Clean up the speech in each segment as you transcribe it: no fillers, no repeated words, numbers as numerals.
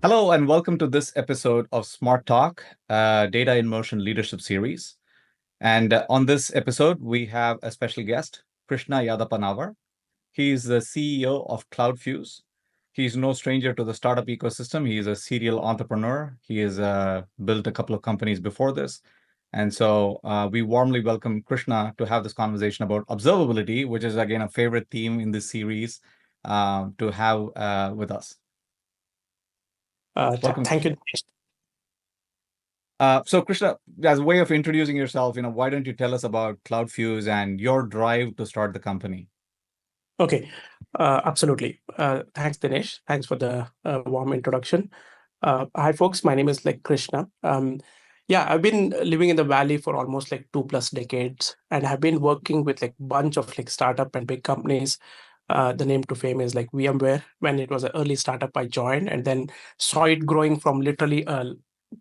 Hello, and welcome to this episode of Smart Talk, Data in Motion Leadership Series. And on this episode, we have a special guest, Krishna Yadappanavar. He is the CEO of Kloudfuse. He's no stranger to the startup ecosystem. He is a serial entrepreneur. He has built a couple of companies before this. And so we warmly welcome Krishna to have this conversation about observability, which is, again, a favorite theme in this series to have with us. Welcome. Thank you. So Krishna, as a way of introducing yourself, why don't you tell us about Kloudfuse and your drive to start the company? Okay, absolutely. Thanks, Dinesh. Thanks for the warm introduction. Hi, folks. My name is Krishna. I've been living in the Valley for almost 2+ decades, and have been working with bunch of startup and big companies. The name to fame is VMware. When it was an early startup, I joined and then saw it growing from literally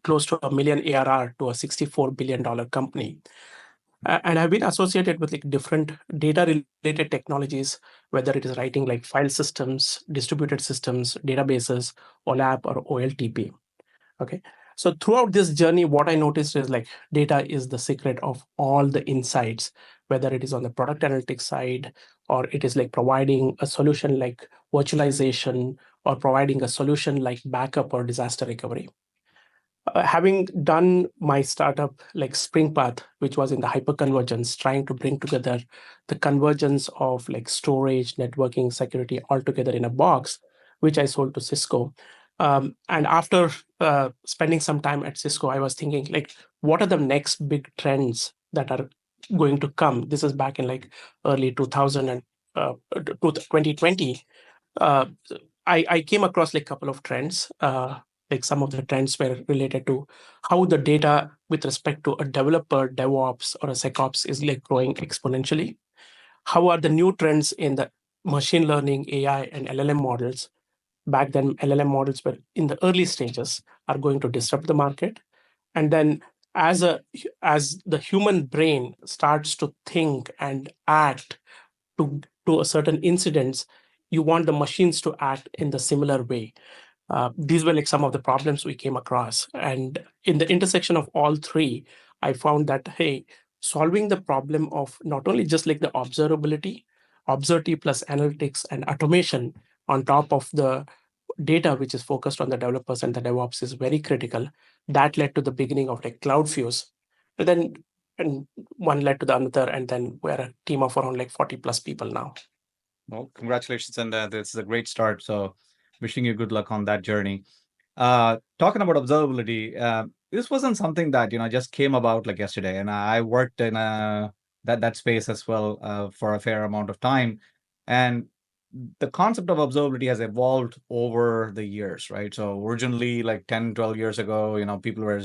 close to $1 million ARR to a $64 billion company. And I've been associated with different data-related technologies, whether it is writing file systems, distributed systems, databases, OLAP or OLTP. Okay, so throughout this journey, what I noticed is data is the secret of all the insights, whether it is on the product analytics side, or it is providing a solution like virtualization, or providing a solution like backup or disaster recovery. Having done my startup Springpath, which was in the hyperconvergence, trying to bring together the convergence of storage, networking, security all together in a box, which I sold to Cisco. And after spending some time at Cisco, I was thinking what are the next big trends that are going to come? This is back in early 2000 and 2020. I came across a couple of trends. Some of the trends were related to how the data with respect to a developer, DevOps, or a SecOps is growing exponentially. How are the new trends in the machine learning, AI, and LLM models? Back then, LLM models were in the early stages, are going to disrupt the market. And then as the human brain starts to think and act to a certain incidents, you want the machines to act in the similar way. These were some of the problems we came across. And in the intersection of all three, I found that, hey, solving the problem of not only just the observability plus analytics and automation on top of the data, which is focused on the developers and the DevOps, is very critical. That led to the beginning of Kloudfuse. And one led to the another, and then we're a team of around 40+ people now. Well, congratulations, and this is a great start. So wishing you good luck on that journey. Talking about observability, this wasn't something that just came about yesterday, and I worked in that space as well for a fair amount of time, and the concept of observability has evolved over the years, right? So originally, 10, 12 years ago, people were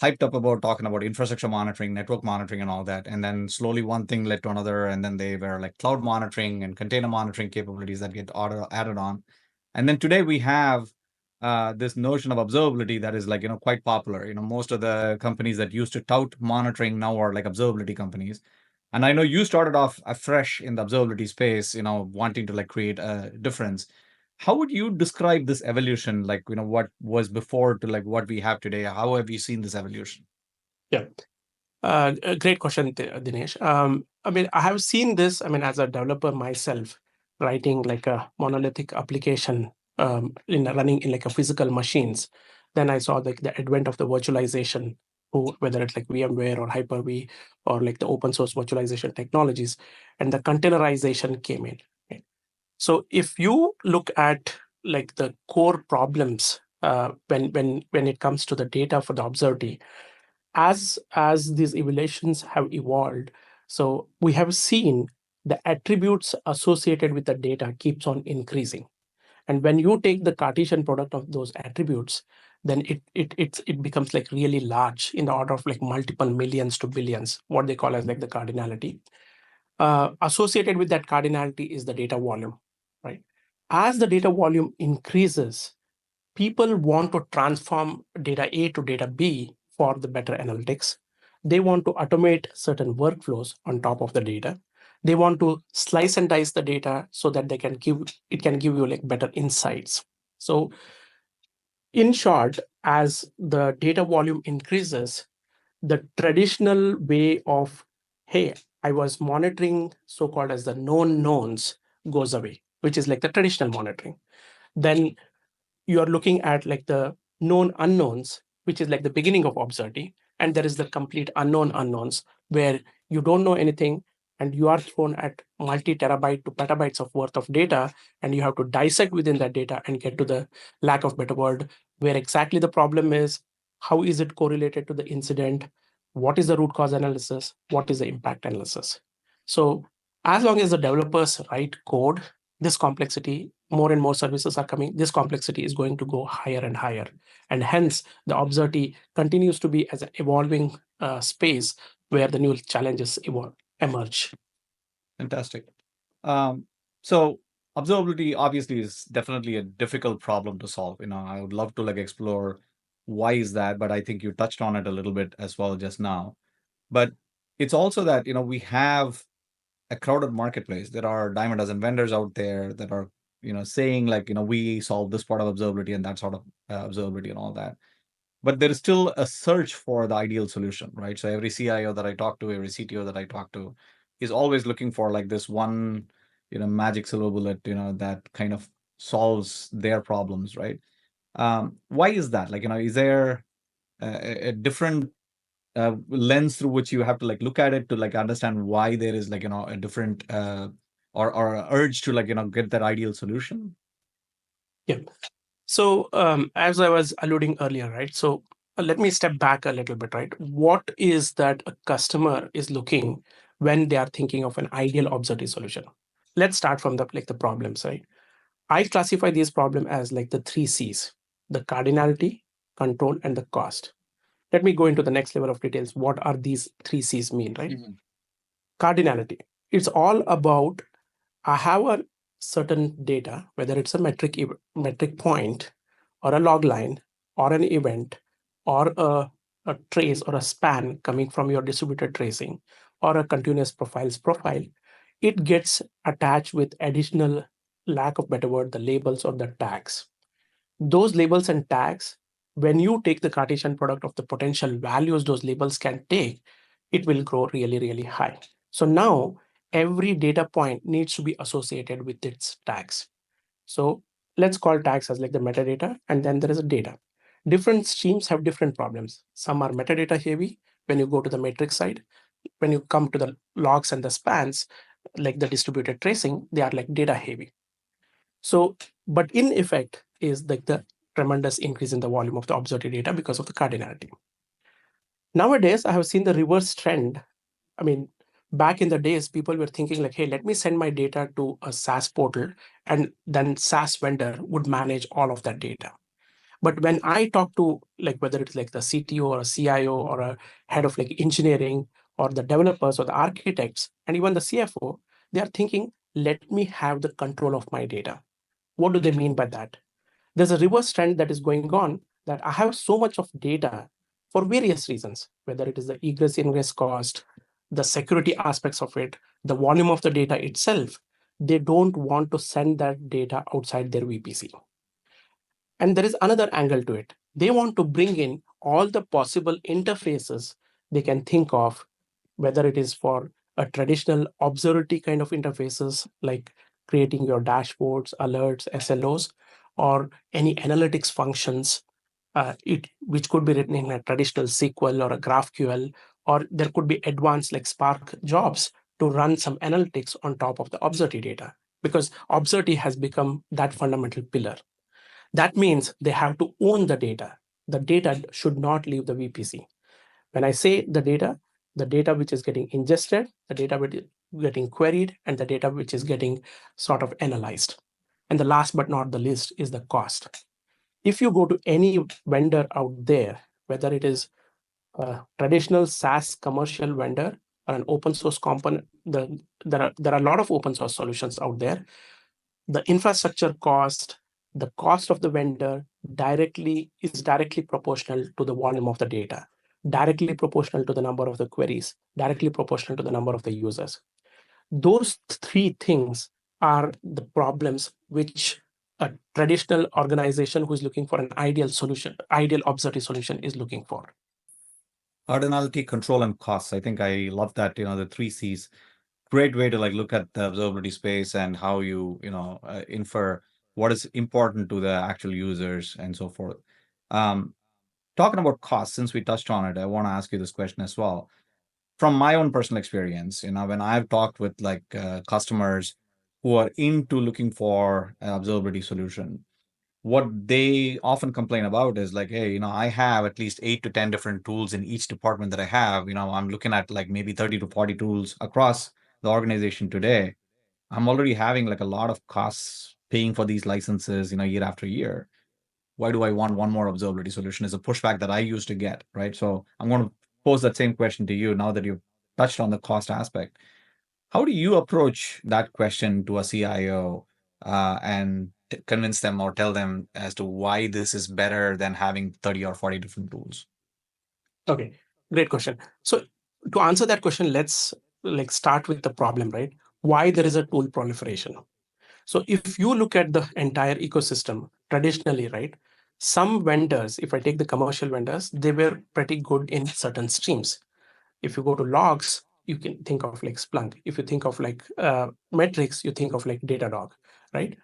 hyped up about talking about infrastructure monitoring, network monitoring, and all that. And then slowly one thing led to another. And then they were cloud monitoring and container monitoring capabilities that get added on. And then today we have this notion of observability that is quite popular. Most of the companies that used to tout monitoring now are observability companies. And I know you started off afresh in the observability space, wanting to create a difference. How would you describe this evolution, what was before to what we have today? How have you seen this evolution? Yeah. A great question, Dinesh. I have seen this, as a developer myself, writing a monolithic application running in a physical machines. Then I saw the advent of the virtualization, whether it's VMware or Hyper-V or the open source virtualization technologies, and the containerization came in. Right? So if you look at the core problems when it comes to the data for the observability, as these evaluations have evolved, so we have seen the attributes associated with the data keeps on increasing. And when you take the Cartesian product of those attributes, then it becomes really large, in the order of multiple millions to billions, what they call as the cardinality. Associated with that cardinality is the data volume, right? As the data volume increases, people want to transform data A to data B for the better analytics. They want to automate certain workflows on top of the data. They want to slice and dice the data so that it can give you better insights. So In short, as the data volume increases, the traditional way of, hey, I was monitoring so-called as the known knowns goes away, which is like the traditional monitoring. Then you are looking at like the known unknowns, which is like the beginning of observability, and there is the complete unknown unknowns where you don't know anything and you are thrown at multi-terabyte to petabytes of worth of data, and you have to dissect within that data and get to the lack of better word where exactly the problem is, how is it correlated to the incident, what is the root cause analysis, what is the impact analysis. So as long as the developers write code, this complexity, more and more services are coming, this complexity is going to go higher and higher. And hence, the observability continues to be as an evolving space where the new challenges emerge. Fantastic. Um, so observability obviously is definitely a difficult problem to solve. I would love to like explore why is that, but I think you touched on it a little bit as well just now. But it's also that, we have a crowded marketplace. There are dime a dozen vendors out there that are, saying like, we solve this part of observability and that sort of observability and all that. But there is still a search for the ideal solution, right? So every CIO that I talk to, every CTO that I talk to is always looking for like this one, magic silver bullet, that kind of solves their problems, right? Why is that? Like, is there a different lens through which you have to like look at it to like understand why there is like, a different or a urge to like, get that ideal solution? Yeah. So as I was alluding earlier, right? So let me step back a little bit, right? What is that a customer is looking when they are thinking of an ideal observability solution? Let's start from the problems, right? I classify these problems as like the three C's: the cardinality, control, and the cost. Let me go into the next level of details. What are these three C's mean, right? Mm-hmm. Cardinality. It's all about I have a certain data, whether it's a metric point or a log line or an event or a trace or a span coming from your distributed tracing or a continuous profiles profile. It gets attached with additional, lack of better word, the labels or the tags. Those labels and tags, when you take the Cartesian product of the potential values those labels can take, it will grow really, really high. So now every data point needs to be associated with its tags. So let's call tags as like the metadata, and then there is a data. Different streams have different problems. Some are metadata heavy when you go to the matrix side. When you come to the logs and the spans, like the distributed tracing, they are like data heavy. So, but in effect is like the tremendous increase in the volume of the observed data because of the cardinality. Nowadays, I have seen the reverse trend. I mean, back in the days, people were thinking like, hey, let me send my data to a SaaS portal, and then SaaS vendor would manage all of that data. But when I talk to like whether it's like the CTO or a CIO or a head of like engineering or the developers or the architects and even the CFO, they are thinking, let me have the control of my data. What do they mean by that? There's a reverse trend that is going on that I have so much of data for various reasons, whether it is the egress ingress cost, the security aspects of it, the volume of the data itself. They don't want to send that data outside their VPC. And there is another angle to it. They want to bring in all the possible interfaces they can think of, whether it is for a traditional observability kind of interfaces like creating your dashboards, alerts, SLOs, or any analytics functions, which could be written in a traditional SQL or a GraphQL, or there could be advanced like Spark jobs to run some analytics on top of the observability data, because observability has become that fundamental pillar. That means they have to own the data. The data should not leave the VPC. When I say the data which is getting ingested, the data which is getting queried, and the data which is getting sort of analyzed. And the last but not the least is the cost. If you go to any vendor out there, whether it is a traditional SaaS commercial vendor or an open source component, there are a lot of open source solutions out there. The infrastructure cost, the cost of the vendor directly proportional to the volume of the data, directly proportional to the number of the queries, directly proportional to the number of the users. Those three things are the problems which a traditional organization who is looking for an ideal solution, ideal observability solution is looking for. Cardinality, control, and costs. I think I love that, the three C's. Great way to like look at the observability space and how you, infer what is important to the actual users and so forth. Um, Talking about costs, since we touched on it, I want to ask you this question as well. From my own personal experience, when I've talked with like customers who are into looking for an observability solution, what they often complain about is like, hey, I have at least 8 to 10 different tools in each department that I have. I'm looking at like maybe 30 to 40 tools across the organization today. I'm already having like a lot of costs paying for these licenses, year after year. Why do I want one more observability solution is a pushback that I used to get, right? So I'm going to pose that same question to you now that you've touched on the cost aspect. How do you approach that question to a CIO and convince them or tell them as to why this is better than having 30 or 40 different tools? Okay, great question. So to answer that question, let's like start with the problem, right? Why there is a tool proliferation. So if you look at the entire ecosystem traditionally, right, some vendors, if I take the commercial vendors, they were pretty good in certain streams. If you go to logs, you can think of like Splunk. If you think of like metrics, you think of like Datadog, right?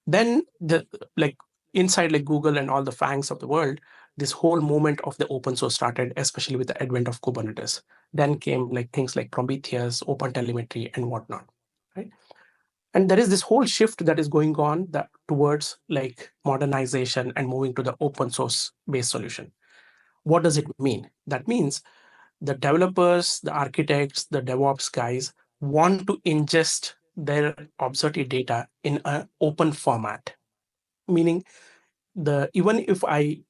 Then the like inside like Google and all the fangs of the world, this whole movement of the open source started, especially with the advent of Kubernetes. Then came like things like Prometheus, OpenTelemetry, and whatnot, right? And there is this whole shift that is going on that towards like modernization and moving to the open source based solution. What does it mean? That means the developers, the architects, the DevOps guys want to ingest their observability data in an open format, meaning the even if I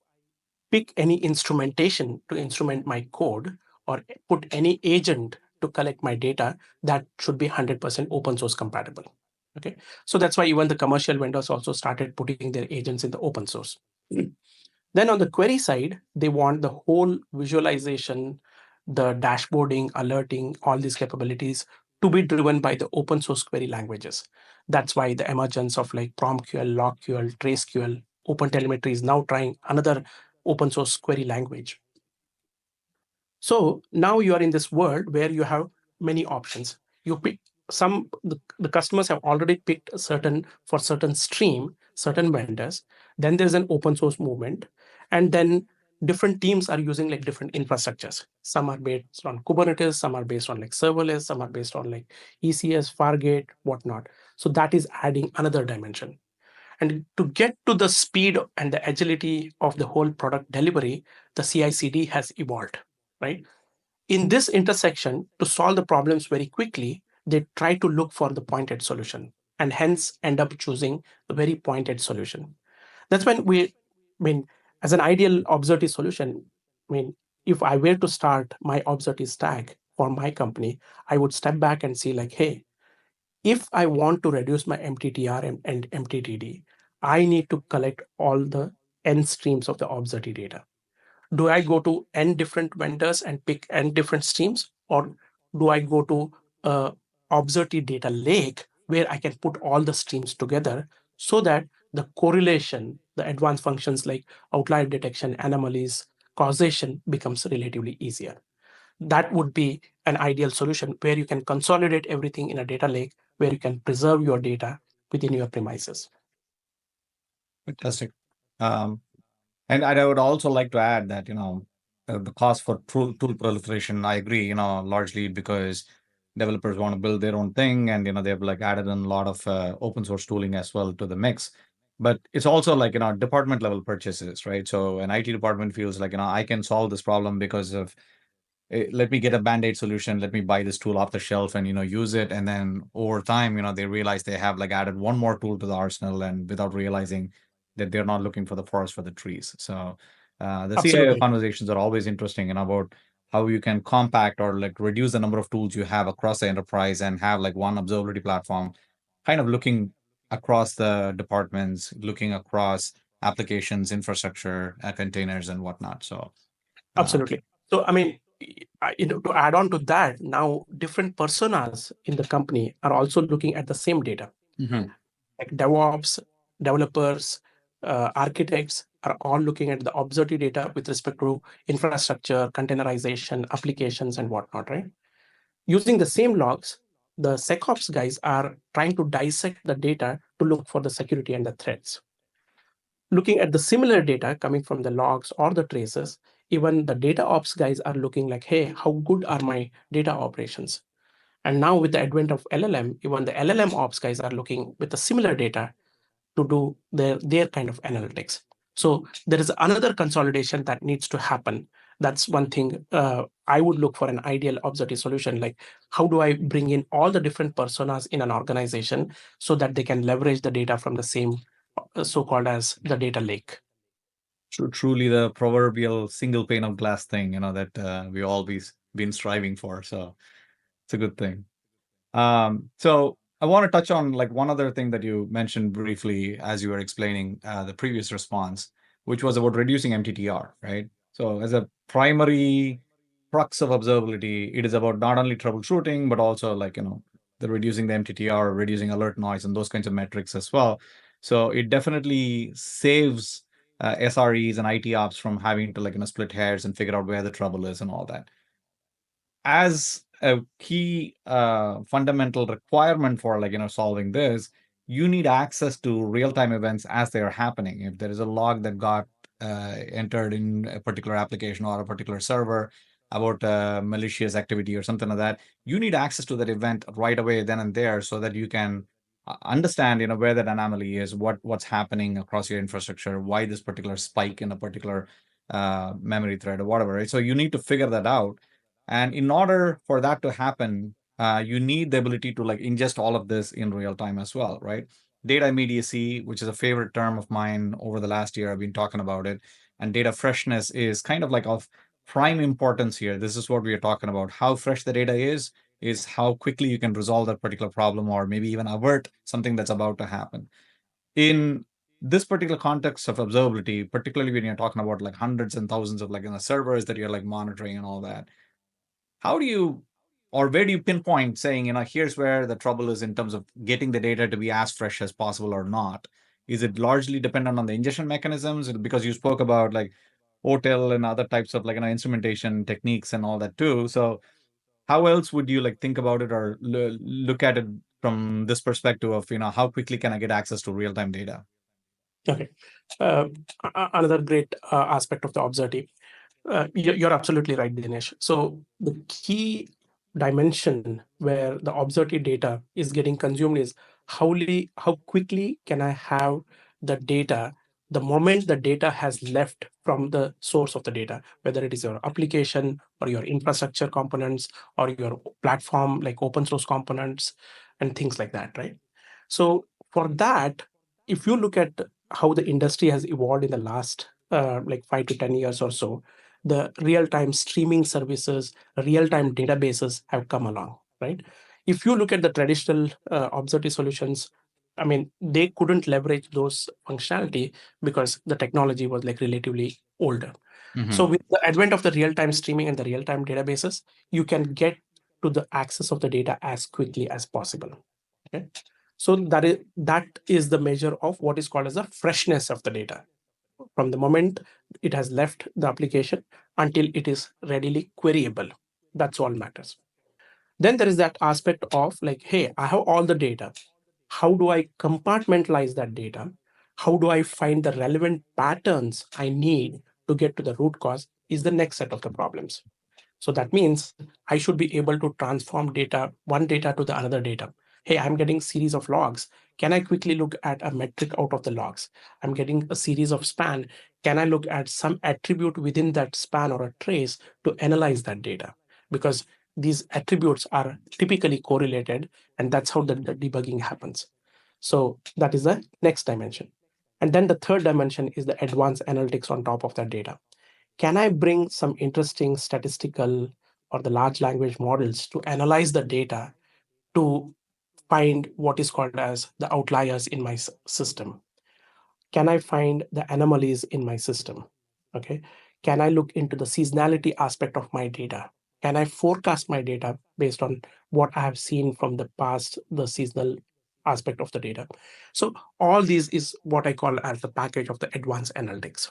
pick any instrumentation to instrument my code or put any agent to collect my data, that should be 100% open source compatible. Okay, so that's why even the commercial vendors also started putting their agents in the open source. Then on the query side, they want the whole visualization, the dashboarding, alerting, all these capabilities to be driven by the open source query languages. That's why the emergence of like PromQL, LogQL, TraceQL, OpenTelemetry is now trying another open source query language. So now you are in this world where you have many options. You pick some, the customers have already picked a certain, for certain stream, certain vendors. Then there's an open source movement. And then different teams are using like different infrastructures. Some are based on Kubernetes, some are based on like serverless, some are based on like ECS, Fargate, whatnot. So that is adding another dimension. And to get to the speed and the agility of the whole product delivery, the CI/CD has evolved, right? In this intersection, to solve the problems very quickly, they try to look for the pointed solution and hence end up choosing a very pointed solution. That's when as an ideal observability solution, if I were to start my observability stack for my company, I would step back and see like, hey, if I want to reduce my MTTR and MTTD, I need to collect all the N streams of the observability data. Do I go to N different vendors and pick N different streams? Or do I go to a observability data lake where I can put all the streams together so that the correlation, the advanced functions like outlier detection, anomalies, causation becomes relatively easier? That would be an ideal solution where you can consolidate everything in a data lake where you can preserve your data within your premises. Fantastic. And I would also like to add that, the cost for tool proliferation, I agree, largely because developers want to build their own thing and, they've like added in a lot of open source tooling as well to the mix. But it's also like, department level purchases, right? So an IT department feels like, I can solve this problem because of let me get a band-aid solution, let me buy this tool off the shelf and use it, and then over time they realize they have like added one more tool to the arsenal and without realizing that they're not looking for the forest for the trees. So the CIO Absolutely. conversations are always interesting and about how you can compact or like reduce the number of tools you have across the enterprise and have like one observability platform, kind of looking across the departments, looking across applications, infrastructure, containers and whatnot. So Absolutely. So, to add on to that, now different personas in the company are also looking at the same data, mhm. like DevOps, developers, architects are all looking at the observability data with respect to infrastructure, containerization, applications, and whatnot, right? Using the same logs, the SecOps guys are trying to dissect the data to look for the security and the threats. Looking at the similar data coming from the logs or the traces, even the data ops guys are looking like, hey, how good are my data operations? And now with the advent of LLM, even the LLM ops guys are looking with the similar data to do their kind of analytics. So there is another consolidation that needs to happen. That's one thing I would look for an ideal observability solution. Like, how do I bring in all the different personas in an organization so that they can leverage the data from the same so-called as the data lake? Truly the proverbial single pane of glass thing, that we always been striving for. So it's a good thing. So I want to touch on like one other thing that you mentioned briefly as you were explaining the previous response, which was about reducing MTTR, right? So as a primary crux of observability, it is about not only troubleshooting, but also like, the reducing the MTTR, reducing alert noise and those kinds of metrics as well. So it definitely saves SREs and IT ops from having to like, split hairs and figure out where the trouble is and all that. As a key fundamental requirement for like solving this, you need access to real-time events as they are happening. If there is a log that got entered in a particular application or a particular server about malicious activity or something like that, you need access to that event right away, then and there, so that you can understand where that anomaly is, what's happening across your infrastructure, why this particular spike in a particular memory thread or whatever, right? So you need to figure that out, and in order for that to happen, you need the ability to like ingest all of this in real time as well, right? Data immediacy, which is a favorite term of mine over the last year, I've been talking about it. And data freshness is kind of like of prime importance here. This is what we are talking about. How fresh the data is how quickly you can resolve that particular problem or maybe even avert something that's about to happen. In this particular context of observability, particularly when you're talking about like hundreds and thousands of like servers that you're like monitoring and all that, how do you or where do you pinpoint saying, here's where the trouble is in terms of getting the data to be as fresh as possible or not? Is it largely dependent on the ingestion mechanisms? Because you spoke about like OTel and other types of like instrumentation techniques and all that too. So how else would you like think about it or look at it from this perspective of how quickly can I get access to real-time data? Okay. Another great aspect of the observability. You're absolutely right, Dinesh. So the key dimension where the observability data is getting consumed is how quickly can I have the data the moment the data has left from the source of the data, whether it is your application or your infrastructure components or your platform like open source components and things like that, right? So for that, if you look at how the industry has evolved in the last like 5 to 10 years or so, the real-time streaming services, real-time databases have come along, right? If you look at the traditional observability solutions, I mean, they couldn't leverage those functionality because the technology was like relatively older. So with the advent of the real-time streaming and the real-time databases, you can get to the access of the data as quickly as possible. Okay. So that is the measure of what is called as the freshness of the data from the moment it has left the application until it is readily queryable. That's all matters. Then there is that aspect of like, hey, I have all the data. How do I compartmentalize that data? How do I find the relevant patterns I need to get to the root cause is the next set of the problems. So that means I should be able to transform data, one data to the another data. Hey, I'm getting series of logs. Can I quickly look at a metric out of the logs? I'm getting a series of span. Can I look at some attribute within that span or a trace to analyze that data? Because these attributes are typically correlated, and that's how the debugging happens. So that is the next dimension. And then the third dimension is the advanced analytics on top of that data. Can I bring some interesting statistical or the large language models to analyze the data to find what is called as the outliers in my system? Can I find the anomalies in my system? Okay. Can I look into the seasonality aspect of my data? Can I forecast my data based on what I have seen from the past, the seasonal aspect of the data. So all these is what I call as the package of the advanced analytics.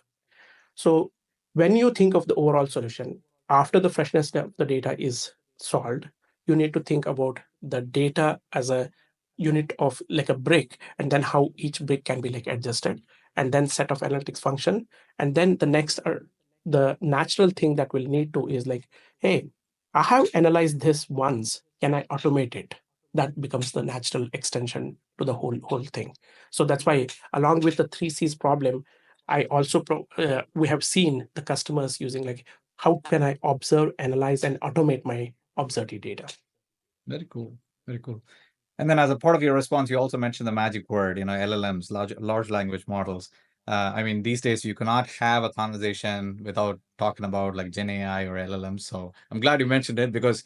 So when you think of the overall solution, after the freshness of the data is solved, you need to think about the data as a unit of like a brick, and then how each brick can be like adjusted, and then set of analytics function. And then the next the natural thing that we'll need to is like, hey, I have analyzed this once. Can I automate it? That becomes the natural extension to the whole thing. So that's why, along with the three C's problem, I also we have seen the customers using like, how can I observe, analyze, and automate my observability data? Very cool. Very cool. And then, as a part of your response, you also mentioned the magic word, LLMs, large language models. I mean, these days you cannot have a conversation without talking about like Gen AI or LLMs. So I'm glad you mentioned it, because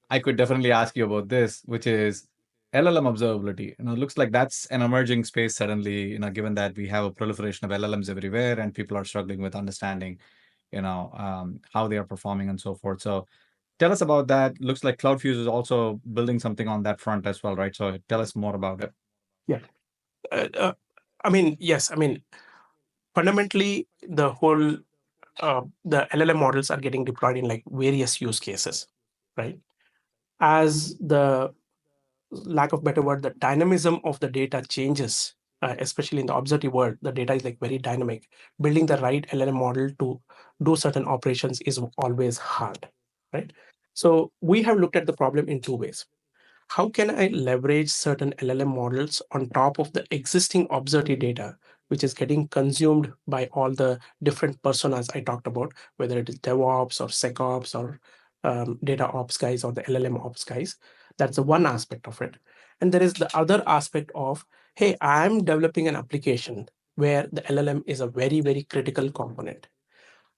I could definitely ask you about this, which is LLM observability. It looks like that's an emerging space suddenly, given that we have a proliferation of LLMs everywhere and people are struggling with understanding, how they are performing and so forth. So tell us about that. Looks like Kloudfuse is also building something on that front as well, right? So tell us more about it. Yeah. I mean, yes. I mean, fundamentally, the LLM models are getting deployed in like various use cases, right? As the lack of better word, the dynamism of the data changes, especially in the observability world, the data is like very dynamic. Building the right LLM model to do certain operations is always hard, right? So we have looked at the problem in two ways. How can I leverage certain LLM models on top of the existing observability data, which is getting consumed by all the different personas I talked about, whether it is DevOps or SecOps or data ops guys or the LLM ops guys? That's the one aspect of it. And there is the other aspect of, hey, I'm developing an application where the LLM is a very, very critical component.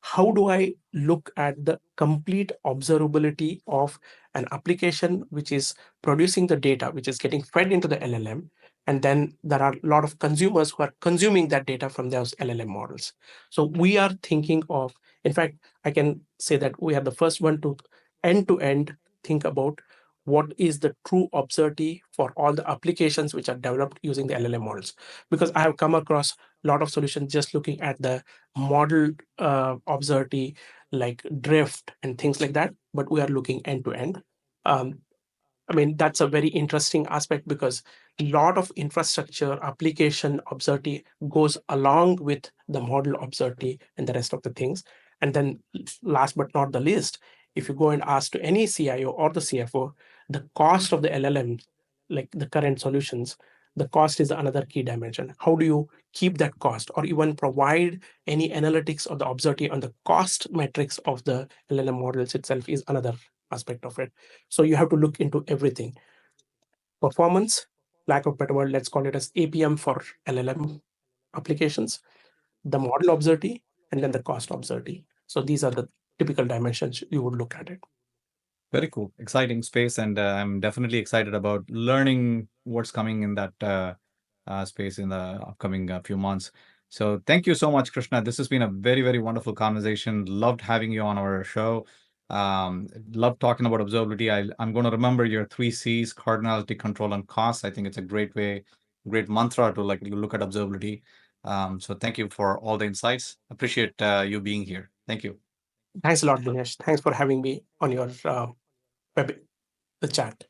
How do I look at the complete observability of an application which is producing the data, which is getting fed into the LLM? And then there are a lot of consumers who are consuming that data from those LLM models. So we are thinking of, in fact, I can say that we are the first one to end think about what is the true observability for all the applications which are developed using the LLM models. Because I have come across a lot of solutions just looking at the model observability, like drift and things like that, but we are looking end to end. I mean, that's a very interesting aspect because a lot of infrastructure application observability goes along with the model observability and the rest of the things. And then last but not the least, if you go and ask to any CIO or the CFO, the cost of the LLM, like the current solutions, the cost is another key dimension. How do you keep that cost or even provide any analytics or the observability on the cost metrics of the LLM models itself is another aspect of it. So you have to look into everything. Performance, lack of better word, let's call it as APM for LLM applications, the model observability, and then the cost observability. So these are the typical dimensions you would look at it. Very cool. Exciting space. And I'm definitely excited about learning what's coming in that space in the upcoming few months. So thank you so much, Krishna. This has been a very, very wonderful conversation. Loved having you on our show. Loved talking about observability. I'm going to remember your three C's: cardinality, control, and cost. I think it's a great way, great mantra to like look at observability. So thank you for all the insights. Appreciate you being here. Thank you. Thanks a lot, Dinesh. Thanks for having me on your web chat.